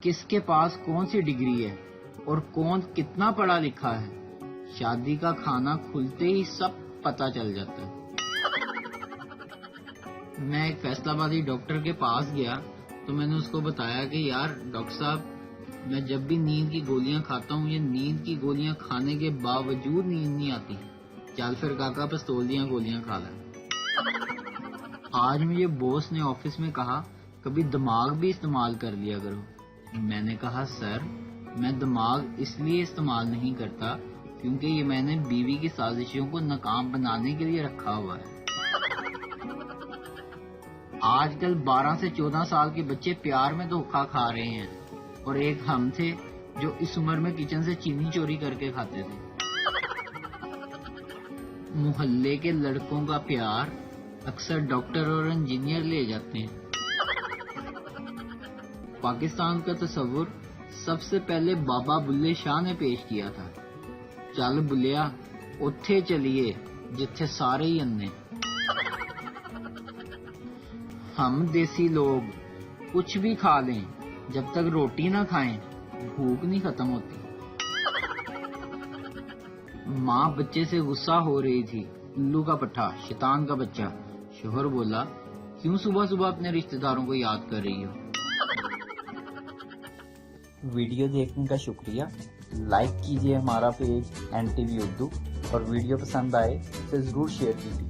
کس کے پاس کون سی ڈگری ہے اور کون کتنا پڑھا لکھا ہے، شادی کا کھانا کھلتے ہی سب پتہ چل جاتا ہے۔ میں ایک فیصل آبادی ڈاکٹر کے پاس گیا تو میں نے اس کو بتایا کہ یار ڈاکٹر صاحب، میں جب بھی نیند کی گولیاں کھاتا ہوں، یہ نیند کی گولیاں کھانے کے باوجود نیند نہیں آتی۔ چل پھر کاکا پستول دیاں گولیاں کھا لیں۔ آج مجھے باس نے آفس میں کہا کبھی دماغ بھی استعمال کر لیا کرو۔ میں نے کہا سر، میں دماغ اس لیے استعمال نہیں کرتا کیونکہ یہ میں نے بیوی کی سازشوں کو ناکام بنانے کے لیے رکھا ہوا ہے۔ آج کل 12 سے 14 سال کے بچے پیار میں دھوکہ کھا رہے ہیں، اور ایک ہم تھے جو اس عمر میں کچن سے چینی چوری کر کے کھاتے تھے۔ محلے کے لڑکوں کا پیار اکثر ڈاکٹر اور انجینئر لے جاتے ہیں۔ پاکستان کا تصور سب سے پہلے بابا بلے شاہ نے پیش کیا تھا، چل بلیا اوتھے چلیے جتھے سارے ہی انے۔ ہم دیسی لوگ کچھ بھی کھا لیں، جب تک روٹی نہ کھائیں بھوک نہیں ختم ہوتی۔ ماں بچے سے غصہ ہو رہی تھی، الو کا پٹھا، شیطان کا بچہ۔ شوہر بولا کیوں صبح صبح اپنے رشتہ داروں کو یاد کر رہی ہو؟ ویڈیو دیکھنے کا شکریہ۔ لائک کیجیے ہمارا پیج NTV اردو، اور ویڈیو پسند آئے تو ضرور شیئر کیجیے۔